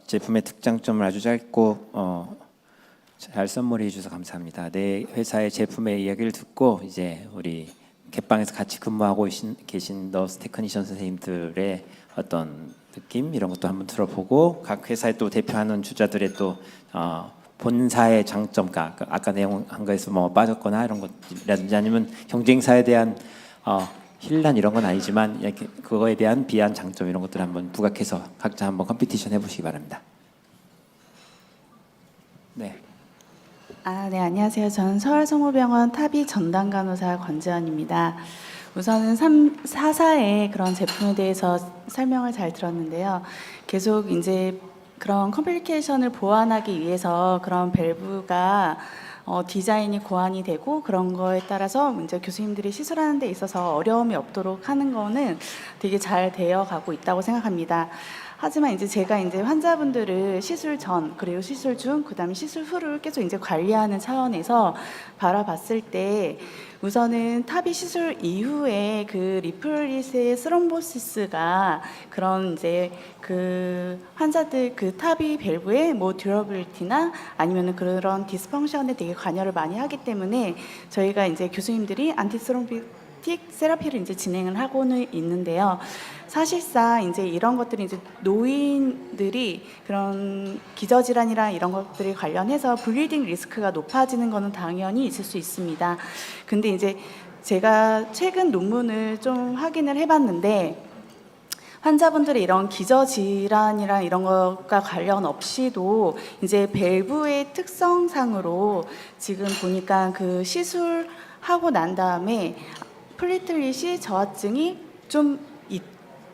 제품의 특장점을 아주 짧고 잘 선물해 주셔서 감사합니다. 내 회사의 제품의 이야기를 듣고 이제 우리 캣방에서 같이 근무하고 계신 너스 테크니션 선생님들의 어떤 느낌 이런 것도 한번 들어보고 각 회사의 또 대표하는 주자들의 또 본사의 장점, 아까 내용한 거에서 뭐 빠졌거나 이런 것이라든지 아니면 경쟁사에 대한 힐난 이런 건 아니지만 이렇게 그거에 대한 비한 장점 이런 것들 한번 부각해서 각자 한번 컴피티션 해보시기 바랍니다. 네. 네, 안녕하세요. 저는 서울성모병원 타비 전담 간호사 권지연입니다. 우선은 4사의 그런 제품에 대해서 설명을 잘 들었는데요. 계속 이제 그런 컴플리케이션을 보완하기 위해서 그런 밸브가 디자인이 고안이 되고 그런 거에 따라서 이제 교수님들이 시술하는 데 있어서 어려움이 없도록 하는 거는 되게 잘 되어 가고 있다고 생각합니다. 하지만 이제 제가 이제 환자분들을 시술 전 그리고 시술 중 그다음에 시술 후를 계속 이제 관리하는 차원에서 바라봤을 때 우선은 타비 시술 이후에 그 리플릿의 스롬보시스가 그런 이제 그 환자들 그 타비 밸브의 뭐 듀러빌리티나 아니면은 그런 디스펑션에 되게 관여를 많이 하기 때문에 저희가 이제 교수님들이 안티스롬비틱 세라피를 이제 진행을 하고는 있는데요. 사실상 이제 이런 것들이 이제 노인들이 그런 기저질환이랑 이런 것들이 관련해서 블리딩 리스크가 높아지는 것은 당연히 있을 수 있습니다. 근데 이제 제가 최근 논문을 좀 확인을 해봤는데 환자분들의 이런 기저질환이랑 이런 것과 관련 없이도 이제 밸브의 특성상으로 지금 보니까 그 시술하고 난 다음에 플리틀릿이 저하증이 좀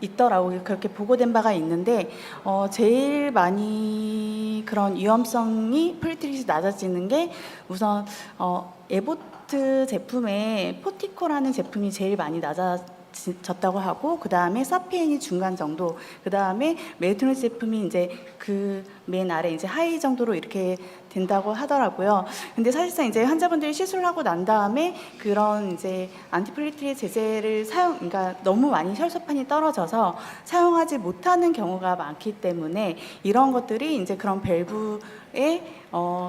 있더라고요. 그렇게 보고된 바가 있는데 제일 많이 그런 위험성이 플리틀릿이 낮아지는 게 우선 에보트 제품의 포티코라는 제품이 제일 많이 낮아졌다고 하고 그 다음에 사피엔이 중간 정도, 그 다음에 메트론 제품이 이제 그 맨 아래 이제 하이 정도로 이렇게 된다고 하더라고요. 근데 사실상 이제 환자분들이 시술하고 난 다음에 그런 이제 안티플리트릿 제제를 그러니까 너무 많이 혈소판이 떨어져서 사용하지 못하는 경우가 많기 때문에 이런 것들이 이제 그런 밸브의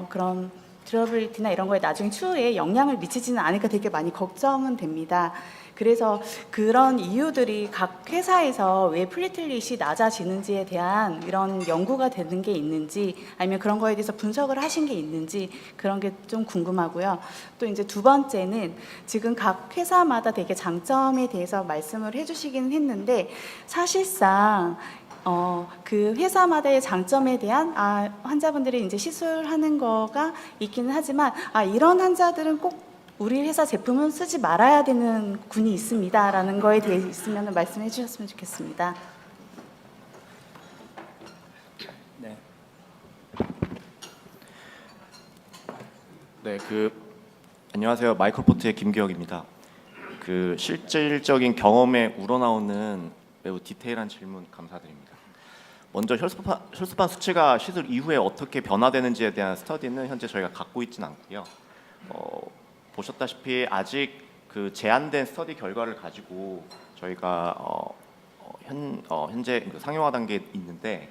그런 듀러빌리티나 이런 거에 나중에 추후에 영향을 미치지는 않을까 되게 많이 걱정은 됩니다. 그래서 그런 이유들이 각 회사에서 왜 플리틀릿이 낮아지는지에 대한 이런 연구가 되는 게 있는지 아니면 그런 거에 대해서 분석을 하신 게 있는지 그런 게 좀 궁금하고요. 또 이제 두 번째는 지금 각 회사마다 되게 장점에 대해서 말씀을 해주시긴 했는데 사실상 그 회사마다의 장점에 대한 환자분들이 이제 시술하는 거가 있기는 하지만 이런 환자들은 꼭 우리 회사 제품은 쓰지 말아야 되는 군이 있습니다라는 거에 대해 있으면 말씀해 주셨으면 좋겠습니다. 네. 네, 안녕하세요. 마이크로포트의 김기혁입니다. 실질적인 경험에 우러나오는 매우 디테일한 질문 감사드립니다. 먼저 혈소판 수치가 시술 이후에 어떻게 변화되는지에 대한 스터디는 현재 저희가 갖고 있지는 않고요. 보셨다시피 아직 그 제한된 스터디 결과를 가지고 저희가 현재 상용화 단계에 있는데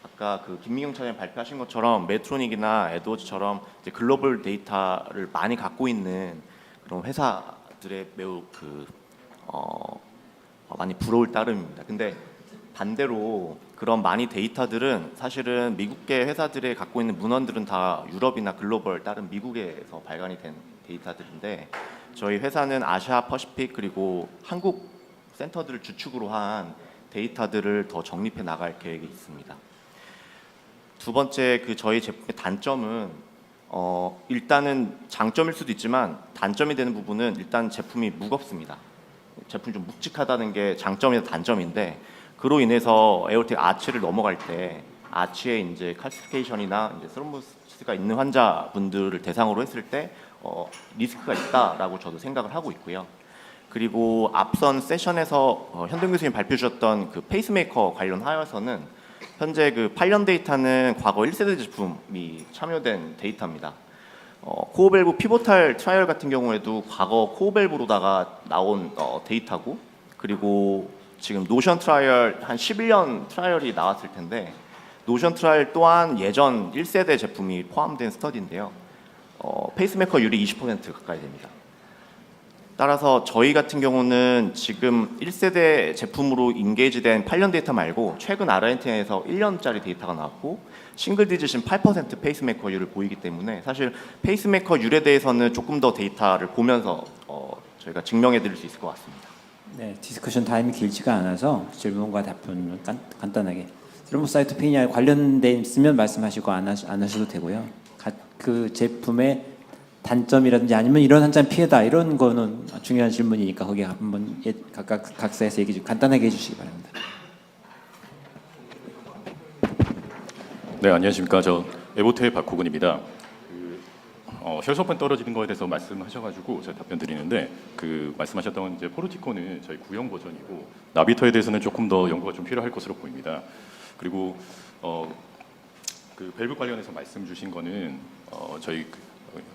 아까 김민경 차장님 발표하신 것처럼 메트로닉이나 에드워즈처럼 이제 글로벌 데이터를 많이 갖고 있는 그런 회사들의 매우 많이 부러울 따름입니다. 근데 반대로 그런 많이 데이터들은 사실은 미국계 회사들이 갖고 있는 문헌들은 다 유럽이나 글로벌 다른 미국에서 발간이 된 데이터들인데 저희 회사는 아시아 퍼시픽 그리고 한국 센터들을 주축으로 한 데이터들을 더 정립해 나갈 계획이 있습니다. 두 번째 저희 제품의 단점은 일단은 장점일 수도 있지만 단점이 되는 부분은 일단 제품이 무겁습니다. 제품이 좀 묵직하다는 게 장점이나 단점인데 그로 인해서 에어텍 아치를 넘어갈 때 아치에 이제 칼시피케이션이나 이제 스롬보시스가 있는 환자분들을 대상으로 했을 때 리스크가 있다라고 저도 생각을 하고 있고요. 그리고 앞선 세션에서 현동 교수님 발표 주셨던 페이스메이커 관련 하여서는 현재 8년 데이터는 과거 1세대 제품이 참여된 데이터입니다. 코어밸브 피보탈 트라이얼 같은 경우에도 과거 코어밸브로다가 나온 데이터고 그리고 지금 노션 트라이얼 한 11년 트라이얼이 나왔을 텐데 노션 트라이얼 또한 예전 1세대 제품이 포함된 스터디인데요. 페이스메커율이 20% 가까이 됩니다. 따라서 저희 같은 경우는 지금 1세대 제품으로 인게이지된 8년 데이터 말고 최근 RNT에서 1년짜리 데이터가 나왔고 싱글 디짓은 8% 페이스메커율을 보이기 때문에 사실 페이스메커율에 대해서는 조금 더 데이터를 보면서 저희가 증명해 드릴 수 있을 것 같습니다. 네, 디스커션 타임이 길지가 않아서 질문과 답변을 간단하게 트롬보사이토페니아 관련돼 있으면 말씀하시고 안 하셔도 되고요. 그 제품의 단점이라든지 아니면 이런 한참 피해다 이런 거는 중요한 질문이니까 거기 한번 각사에서 얘기 좀 간단하게 해주시기 바랍니다. 네, 안녕하십니까. 저 에보테의 박호근입니다. 혈소판 떨어지는 거에 대해서 말씀하셔가지고 제가 답변 드리는데 그 말씀하셨던 이제 포르티코는 저희 구형 버전이고 나비터에 대해서는 조금 더 연구가 좀 필요할 것으로 보입니다. 그리고 그 밸브 관련해서 말씀 주신 거는 저희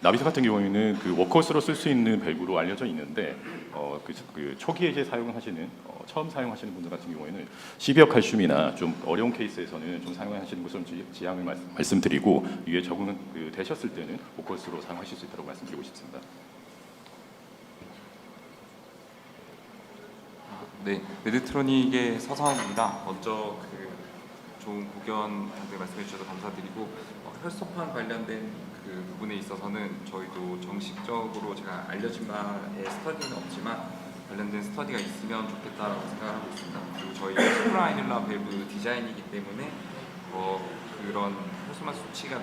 나비터 같은 경우에는 그 워크호스로 쓸 수 있는 밸브로 알려져 있는데 그 초기에 이제 사용하시는 처음 사용하시는 분들 같은 경우에는 시비어 칼슘이나 좀 어려운 케이스에서는 좀 사용하시는 것을 지향을 말씀드리고 위에 적응 되셨을 때는 워크호스로 사용하실 수 있도록 말씀드리고 싶습니다. 네, 메드트로닉의 서상욱입니다. 먼저 그 좋은 고견 다들 말씀해 주셔서 감사드리고 혈소판 관련된 그 부분에 있어서는 저희도 정식적으로 제가 알려진 바의 스터디는 없지만 관련된 스터디가 있으면 좋겠다라고 생각하고 있습니다. 그리고 저희 슈프라이듈라 밸브 디자인이기 때문에 그런 혈소판 수치가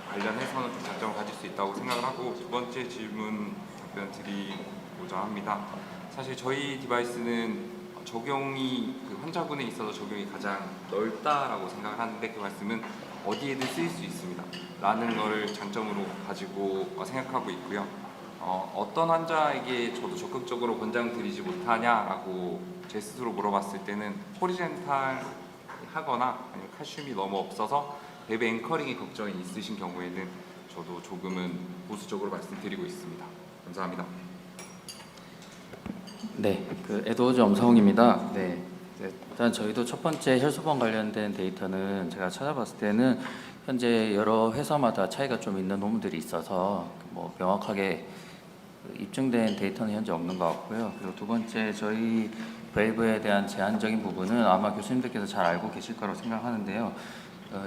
관련해서는 좀 장점을 가질 수 있다고 생각을 하고 두 번째 질문 답변 드리고자 합니다. 사실 저희 디바이스는 적용이 그 환자분에 있어서 적용이 가장 넓다라고 생각을 하는데 그 말씀은 어디에든 쓰일 수 있습니다 라는 걸 장점으로 가지고 생각하고 있고요. 어떤 환자에게 저도 적극적으로 권장드리지 못하냐라고 제 스스로 물어봤을 때는 호리젠탈 하거나 아니면 칼슘이 너무 없어서 밸브 앵커링이 걱정이 있으신 경우에는 저도 조금은 보수적으로 말씀드리고 있습니다. 감사합니다. 네, 그 에드워즈 엄성웅입니다. 네, 일단 저희도 첫 번째 혈소판 관련된 데이터는 제가 찾아봤을 때는 현재 여러 회사마다 차이가 좀 있는 논문들이 있어서 뭐 명확하게 입증된 데이터는 현재 없는 것 같고요. 그리고 두 번째 저희 밸브에 대한 제한적인 부분은 아마 교수님들께서 잘 알고 계실 거라고 생각하는데요.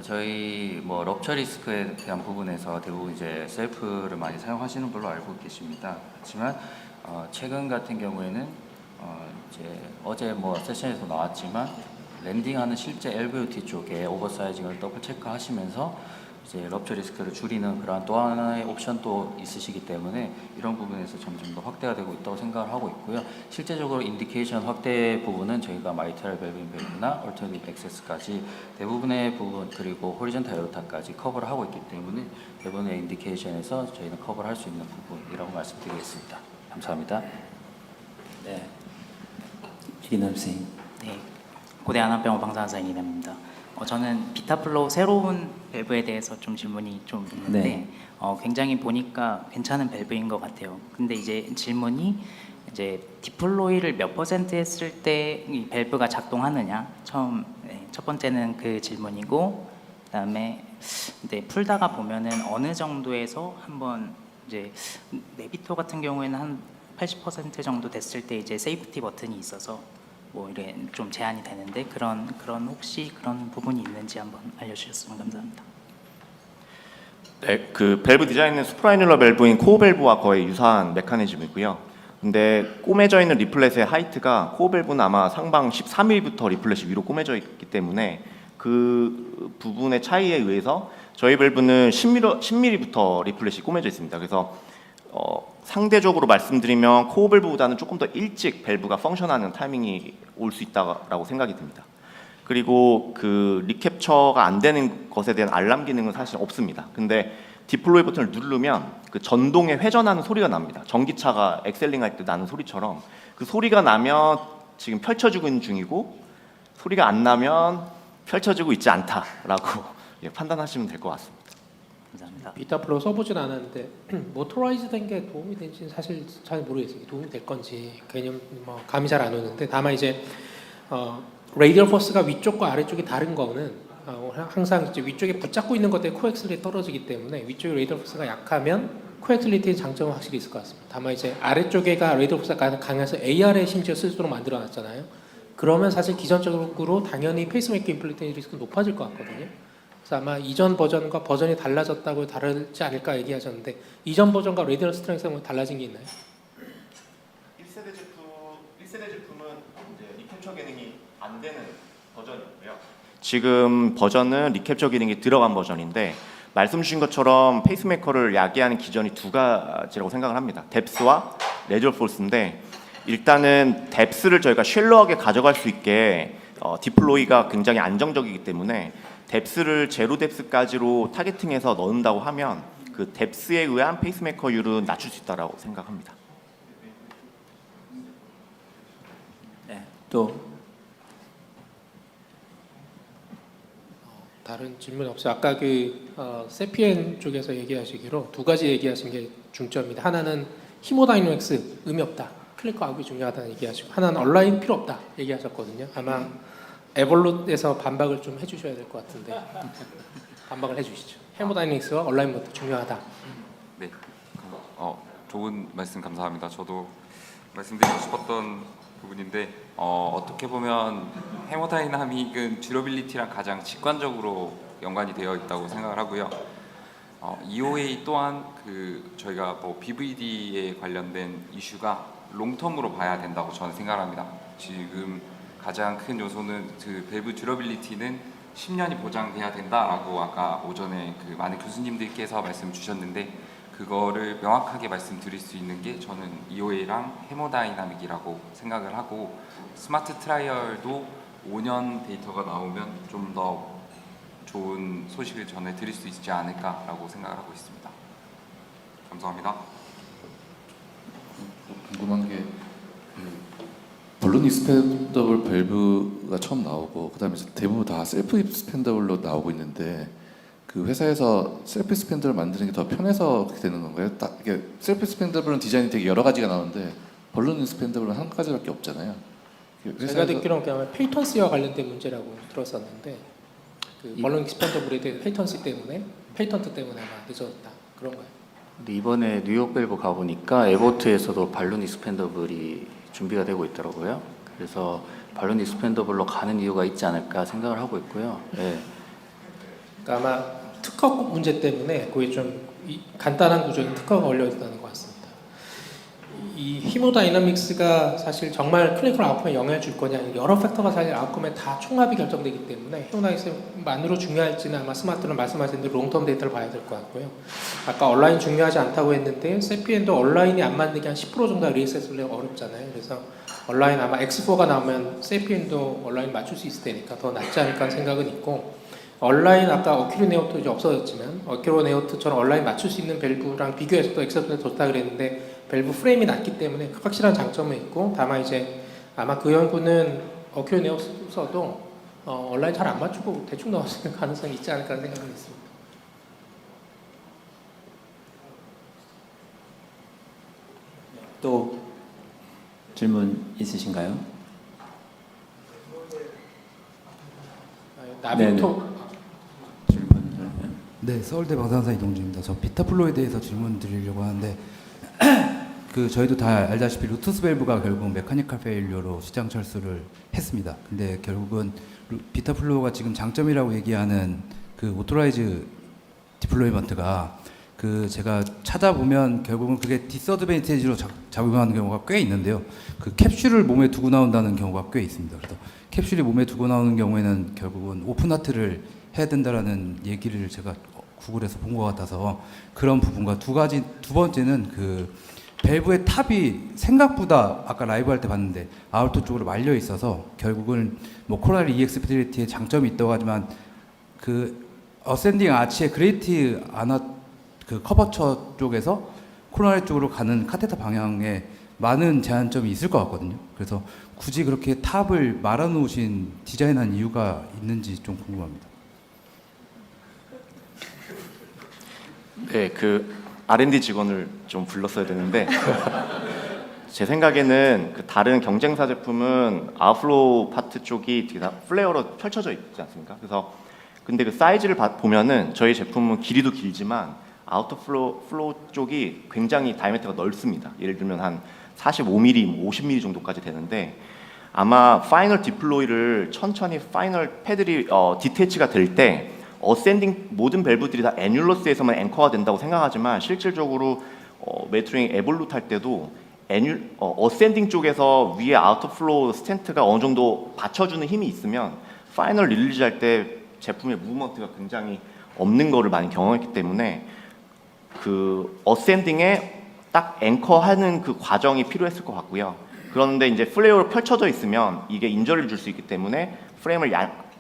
저희 뭐 럽처 리스크에 대한 부분에서 대부분 이제 셀프를 많이 사용하시는 걸로 알고 계십니다. 하지만 최근 같은 경우에는 이제 어제 뭐 세션에서 나왔지만 랜딩하는 실제 LVOT 쪽에 오버사이징을 더블 체크하시면서 이제 럽처 리스크를 줄이는 그러한 또 하나의 옵션도 있으시기 때문에 이런 부분에서 점점 더 확대가 되고 있다고 생각을 하고 있고요. 실제적으로 인디케이션 확대 부분은 저희가 마이트럴 밸브 밸브나 얼터너티브 액세스까지 대부분의 부분 그리고 호리존탈 에어타까지 커버를 하고 있기 때문에 대부분의 인디케이션에서 저희는 커버를 할 수 있는 부분이라고 말씀드리겠습니다. 감사합니다. 네, 이남 쌤. 네, 고대 안암병원 방사선사 이남입니다. 저는 비타플로우 새로운 밸브에 대해서 좀 질문이 좀 있는데 네. 굉장히 보니까 괜찮은 밸브인 것 같아요. 근데 이제 질문이 이제 디플로이를 몇 % 했을 때 이 밸브가 작동하느냐 첫 번째는 그 질문이고 그다음에 이제 풀다가 보면은 어느 정도에서 한번 이제 네비토 같은 경우에는 한 80% 정도 됐을 때 이제 세이프티 버튼이 있어서 뭐 이래 좀 제한이 되는데 그런 혹시 그런 부분이 있는지 한번 알려주셨으면 감사합니다. 네, 그 밸브 디자인은 수프라이듈러 밸브인 코어 밸브와 거의 유사한 메커니즘이고요. 근데 꼬매져 있는 리플렛의 하이트가 코어 밸브는 아마 상방 13mm부터 리플렛이 위로 꼬매져 있기 때문에 그 부분의 차이에 의해서 저희 밸브는 10mm부터 리플렛이 꼬매져 있습니다. 그래서 상대적으로 말씀드리면 코어 밸브보다는 조금 더 일찍 밸브가 펑션하는 타이밍이 올 수 있다고 생각이 듭니다. 그리고 그 리캡처가 안 되는 것에 대한 알람 기능은 사실 없습니다. 근데 디플로이 버튼을 누르면 그 전동에 회전하는 소리가 납니다. 전기차가 엑셀링 할 때 나는 소리처럼 그 소리가 나면 지금 펼쳐지고 있는 중이고 소리가 안 나면 펼쳐지고 있지 않다라고 판단하시면 될 것 같습니다. 감사합니다. 비타플로우 써보진 않았는데 모토라이즈된 게 도움이 될지는 사실 잘 모르겠어요. 도움이 될 건지 개념 뭐 감이 잘 안 오는데 다만 이제 레이디얼 포스가 위쪽과 아래쪽이 다른 거는 항상 이제 위쪽에 붙잡고 있는 것들이 코엑슬리티 떨어지기 때문에 위쪽에 레이디얼 포스가 약하면 코엑슬리티의 장점은 확실히 있을 것 같습니다. 다만 이제 아래쪽에가 레이디얼 포스가 강해서 AR에 심지어 쓸 수 있도록 만들어놨잖아요. 그러면 사실 기존적으로 당연히 페이스메이커 임플란트 리스크가 높아질 것 같거든요. 그래서 아마 이전 버전과 버전이 달라졌다고 다르지 않을까 얘기하셨는데 이전 버전과 레이디얼 스트렝스는 달라진 게 있나요? 1세대 제품은 이제 리캡처 기능이 안 되는 버전이고요. 지금 버전은 리캡처 기능이 들어간 버전인데 말씀 주신 것처럼 페이스메이커를 야기하는 기전이 두 가지라고 생각을 합니다. 뎁스와 레이디얼 포스인데 일단은 뎁스를 저희가 쉘러하게 가져갈 수 있게 디플로이가 굉장히 안정적이기 때문에 뎁스를 제로 뎁스까지로 타겟팅해서 넣는다고 하면 그 뎁스에 의한 페이스메이커율은 낮출 수 있다고 생각합니다. 네, 또 다른 질문 없어요. 아까 세피엔 쪽에서 얘기하시기로 두 가지 얘기하신 게 중점입니다. 하나는 히모다이내믹스 의미 없다. 클리커 아웃이 중요하다는 얘기하시고 하나는 온라인 필요 없다 얘기하셨거든요. 아마 에볼루트에서 반박을 좀 해주셔야 될 것 같은데 반박을 해주시죠. 헤모다이내믹스와 온라인 모드 중요하다. 네, 좋은 말씀 감사합니다. 저도 말씀드리고 싶었던 부분인데 어떻게 보면 헤모다이나믹은 듀러빌리티랑 가장 직관적으로 연관이 되어 있다고 생각을 하고요. EOA 또한 저희가 BVD에 관련된 이슈가 롱텀으로 봐야 된다고 저는 생각합니다. 지금 가장 큰 요소는 밸브 듀러빌리티는 10년이 보장돼야 된다라고 아까 오전에 많은 교수님들께서 말씀 주셨는데 그거를 명확하게 말씀드릴 수 있는 게 저는 EOA랑 헤모다이나믹이라고 생각을 하고 스마트 트라이얼도 5년 데이터가 나오면 좀 더 좋은 소식을 전해드릴 수 있지 않을까라고 생각을 하고 있습니다. 감사합니다. 궁금한 게 볼론 익스펜더블 밸브가 처음 나오고 그다음에 대부분 다 셀프 익스펜더블로 나오고 있는데 그 회사에서 셀프 익스펜더블 만드는 게 더 편해서 그렇게 되는 건가요? 이게 셀프 익스펜더블은 디자인이 되게 여러 가지가 나오는데 볼론 익스펜더블은 한 가지밖에 없잖아요. 제가 듣기로는 그냥 페이턴시와 관련된 문제라고 들었었는데 볼론 익스펜더블에 대한 페이턴시 때문에 페이턴트 때문에 아마 늦어졌다 그런가요? 근데 이번에 뉴욕 밸브 가보니까 에보트에서도 발론 익스펜더블이 준비가 되고 있더라고요. 그래서 발론 익스펜더블로 가는 이유가 있지 않을까 생각을 하고 있고요. 네. 그러니까 아마 특허 문제 때문에 거의 좀 간단한 구조에 특허가 걸려 있다는 것 같습니다. 이 히모다이나믹스가 사실 정말 클리니컬 아웃컴에 영향을 줄 거냐 여러 팩터가 사실 아웃컴에 다 총합이 결정되기 때문에 히모다이나믹스만으로 중요할지는 아마 스마트는 말씀하신 대로 롱텀 데이터를 봐야 될 것 같고요. 아까 온라인 중요하지 않다고 했는데 세피엔도 온라인이 안 맞는 게 한 10% 정도가 리액세스가 어렵잖아요. 그래서 온라인 아마 X4가 나오면 세피엔도 온라인 맞출 수 있을 테니까 더 낫지 않을까 하는 생각은 있고 온라인 아까 어큐로 네오트 이제 없어졌지만 어큐로 네오트처럼 온라인 맞출 수 있는 밸브랑 비교해서도 엑셀프가 좋다 그랬는데 밸브 프레임이 낮기 때문에 확실한 장점은 있고 다만 이제 아마 그 연구는 어큐로 네오트서도 온라인 잘 안 맞추고 대충 나왔을 가능성이 있지 않을까 하는 생각은 있습니다. 또 질문 있으신가요? 나비토 네, 서울대 방사능사 이동주입니다. 저 비타플로에 대해서 질문 드리려고 하는데 저희도 다 알다시피 루투스 밸브가 결국 메카니컬 페일류로 시장 철수를 했습니다. 근데 결국은 비타플로가 지금 장점이라고 얘기하는 오토라이즈 디플로이먼트가 제가 찾아보면 결국은 그게 디스어드밴티지로 작용하는 경우가 꽤 있는데요. 캡슐을 몸에 두고 나온다는 경우가 꽤 있습니다. 그래서 캡슐이 몸에 두고 나오는 경우에는 결국은 오픈하트를 해야 된다라는 얘기를 제가 구글에서 본 것 같아서 그런 부분과 두 번째는 밸브의 탑이 생각보다 아까 라이브 할 때 봤는데 아웃도 쪽으로 말려 있어서 결국은 코로나리 EXPD의 장점이 있다고 하지만 어센딩 아치의 그레이트 아나 커버처 쪽에서 코로나리 쪽으로 가는 카테터 방향에 많은 제한점이 있을 것 같거든요. 그래서 굳이 그렇게 탑을 말아 놓으신 디자인한 이유가 있는지 좀 궁금합니다. 네, R&D 직원을 좀 불렀어야 되는데 제 생각에는 다른 경쟁사 제품은 아웃플로우 파트 쪽이 되게 다 플레어로 펼쳐져 있지 않습니까? 그래서 근데 그 사이즈를 보면은 저희 제품은 길이도 길지만 아우터 플로우 쪽이 굉장히 다이아미터가 넓습니다. 예를 들면 한 45mm, 50mm 정도까지 되는데 아마 파이널 디플로이를 천천히 파이널 패들이 디태치가 될 때 어센딩 모든 밸브들이 다 애뉴러스에서만 앵커가 된다고 생각하지만 실질적으로 메트로잉 에볼루트 할 때도 어센딩 쪽에서 위에 아우터 플로우 스탠트가 어느 정도 받쳐주는 힘이 있으면 파이널 릴리즈 할 때 제품의 무브먼트가 굉장히 없는 거를 많이 경험했기 때문에 그 어센딩에 딱 앵커하는 그 과정이 필요했을 것 같고요. 그런데 이제 플레이어로 펼쳐져 있으면 이게 인저리를 줄 수 있기 때문에 프레임을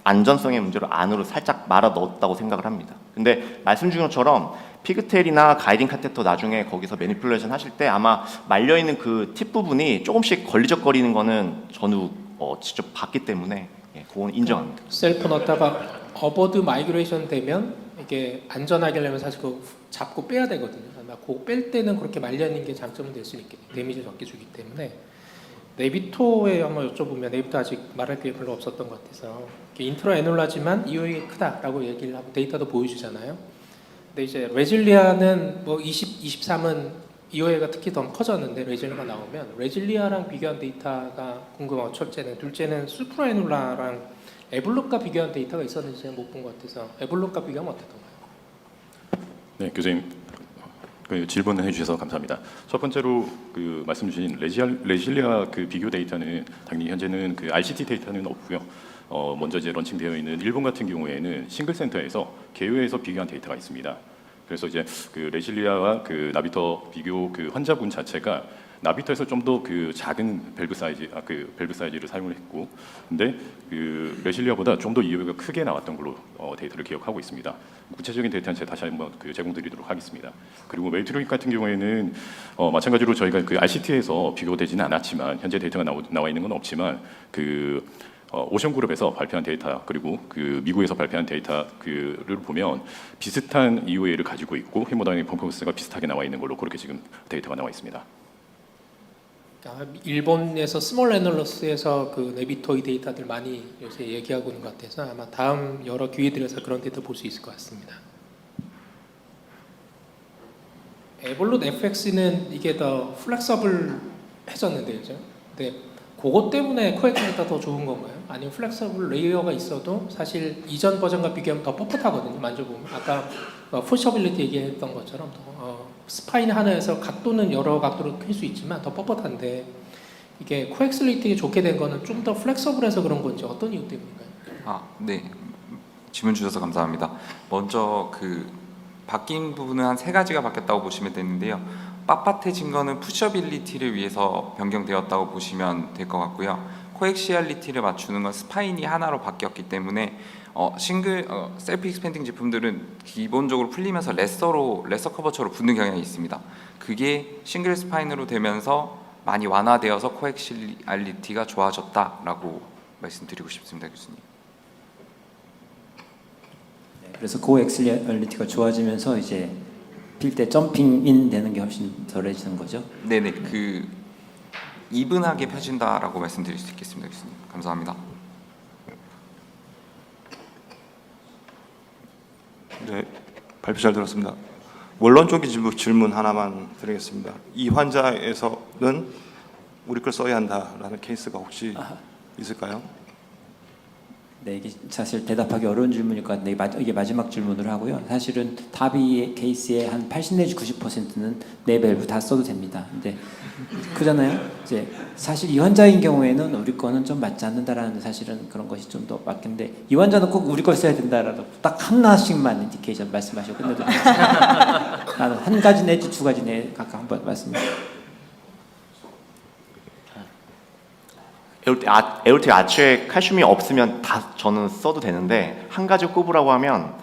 안전성의 문제로 안으로 살짝 말아 넣었다고 생각을 합니다. 근데 말씀 주신 것처럼 피그테일이나 가이딩 카테터 나중에 거기서 매니플레이션 하실 때 아마 말려 있는 그 팁 부분이 조금씩 걸리적거리는 거는 전후 직접 봤기 때문에 그건 인정합니다. 셀프 넣다가 어버드 마이그레이션 되면 이게 안전하게 하려면 사실 그거 잡고 빼야 되거든요. 아마 그거 뺄 때는 그렇게 말려 있는 게 장점은 될 수 있겠네요. 데미지 적게 주기 때문에. 네비토에 한번 여쭤보면 네비토 아직 말할 게 별로 없었던 것 같아서 인트라 애놀라지만 EOE가 크다라고 얘기를 하고 데이터도 보여주잖아요. 근데 이제 레질리아는 뭐 23은 EOE가 특히 더 커졌는데 레질리아가 나오면 레질리아랑 비교한 데이터가 궁금하고 첫째는 둘째는 수프라 애놀라랑 에블록과 비교한 데이터가 있었는지 제가 못 본 것 같아서 에블록과 비교하면 어땠던가요? 네, 교수님 그 질문을 해주셔서 감사합니다. 첫 번째로 그 말씀 주신 레질리아 그 비교 데이터는 당연히 현재는 그 RCT 데이터는 없고요. 먼저 이제 런칭되어 있는 일본 같은 경우에는 싱글 센터에서 개요에서 비교한 데이터가 있습니다. 그래서 이제 그 레질리아와 그 나비터 비교 그 환자분 자체가 나비터에서 좀 더 그 작은 밸브 사이즈를 사용을 했고, 근데 그 레실리아보다 좀 더 이유가 크게 나왔던 걸로 데이터를 기억하고 있습니다. 구체적인 데이터는 제가 다시 한번 그 제공드리도록 하겠습니다. 그리고 메이트로닉 같은 경우에는 마찬가지로 저희가 그 RCT에서 비교되지는 않았지만 현재 데이터가 나와 있는 건 없지만 그 오션그룹에서 발표한 데이터 그리고 그 미국에서 발표한 데이터 그를 보면 비슷한 EOA를 가지고 있고 헤모다이내믹 퍼포먼스가 비슷하게 나와 있는 걸로 그렇게 지금 데이터가 나와 있습니다. 일본에서 스몰 애널러스에서 그 네비토이 데이터들 많이 요새 얘기하고 있는 것 같아서 아마 다음 여러 기회들에서 그런 데이터 볼 수 있을 것 같습니다. 에볼룻 FX는 이게 더 플렉서블해졌는데 그죠? 근데 그것 때문에 코엑스가 더 좋은 건가요? 아니면 플렉서블 레이어가 있어도 사실 이전 버전과 비교하면 더 뻣뻣하거든요. 만져보면 아까 푸셔빌리티 얘기했던 것처럼 스파인 하나에서 각도는 여러 각도로 클 수 있지만 더 뻣뻣한데 이게 코엑스 레이팅이 좋게 된 거는 좀 더 플렉서블해서 그런 건지 어떤 이유 때문인가요? 네. 질문 주셔서 감사합니다. 먼저 그 바뀐 부분은 한 3가지가 바뀌었다고 보시면 되는데요. 빳빳해진 거는 푸셔빌리티를 위해서 변경되었다고 보시면 될 것 같고요. 코엑시얼리티를 맞추는 건 스파인이 하나로 바뀌었기 때문에 셀프 익스펜딩 제품들은 기본적으로 풀리면서 레서 커버처로 붙는 경향이 있습니다. 그게 싱글 스파인으로 되면서 많이 완화되어서 코엑시얼리티가 좋아졌다라고 말씀드리고 싶습니다, 교수님. 그래서 코엑시얼리티가 좋아지면서 이제 필 때 점핑인 되는 게 훨씬 덜해지는 거죠? 네네, 그 이분하게 펴진다라고 말씀드릴 수 있겠습니다, 교수님. 감사합니다. 네, 발표 잘 들었습니다. 원론적인 질문 하나만 드리겠습니다. 이 환자에서는 우리 걸 써야 한다라는 케이스가 혹시 있을까요? 네, 이게 사실 대답하기 어려운 질문일 것 같은데 이게 마지막 질문으로 하고요. 사실은 다비 케이스의 한 80 내지 90%는 네 밸브 다 써도 됩니다. 근데 그잖아요. 이제 사실 이 환자인 경우에는 우리 거는 좀 맞지 않는다라는 사실은 그런 것이 좀 더 맞긴데 이 환자는 꼭 우리 걸 써야 된다라고 딱 하나씩만 인디케이션 말씀하시고 끝내드리겠습니다. 나는 한 가지 내지 두 가지 내 각각 한번 말씀드립니다. 에올텍 아치에 칼슘이 없으면 다 저는 써도 되는데 한 가지 꼽으라고 하면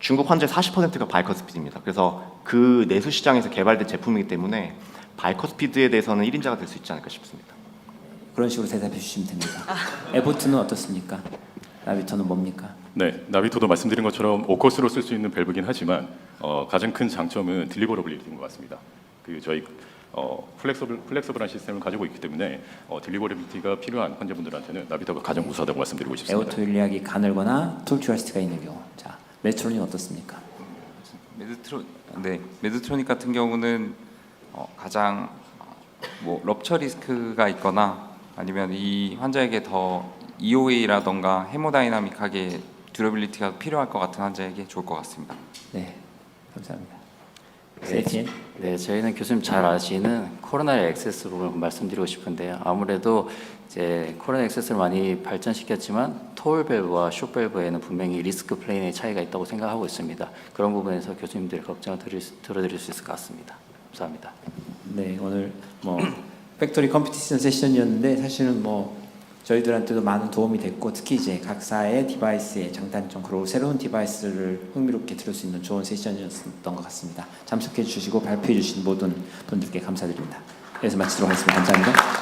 중국 환자의 40%가 바이커스피드입니다. 그래서 그 내수 시장에서 개발된 제품이기 때문에 바이커스피드에 대해서는 1인자가 될 수 있지 않을까 싶습니다. 그런 식으로 대답해 주시면 됩니다. 에보트는 어떻습니까? 나비터는 뭡니까? 네, 나비토도 말씀드린 것처럼 오커스로 쓸 수 있는 밸브긴 하지만 가장 큰 장점은 딜리버러블리티인 것 같습니다. 그 저희 플렉서블한 시스템을 가지고 있기 때문에 딜리버리비티가 필요한 환자분들한테는 나비타가 가장 우수하다고 말씀드리고 싶습니다. 에어토 일리학이 가늘거나 툴큐어스트가 있는 경우. 자, 메트로닌 어떻습니까? 메드트로닉 같은 경우는 가장 뭐 럽처 리스크가 있거나 아니면 이 환자에게 더 EOA라던가 헤모다이나믹하게 듀러빌리티가 필요할 것 같은 환자에게 좋을 것 같습니다. 네, 감사합니다. 네, 세틴. 네, 저희는 교수님 잘 아시는 코로나리 액세스 부분을 말씀드리고 싶은데요. 아무래도 이제 코로나 액세스를 많이 발전시켰지만 토울 밸브와 숏 밸브에는 분명히 리스크 플레인의 차이가 있다고 생각하고 있습니다. 그런 부분에서 교수님들 걱정을 들어드릴 수 있을 것 같습니다. 감사합니다. 네, 오늘 뭐 팩토리 컴피티션 세션이었는데 사실은 뭐 저희들한테도 많은 도움이 됐고 특히 이제 각사의 디바이스의 장단점 그리고 새로운 디바이스를 흥미롭게 들을 수 있는 좋은 세션이었던 것 같습니다. 참석해 주시고 발표해 주신 모든 분들께 감사드립니다. 여기서 마치도록 하겠습니다. 감사합니다.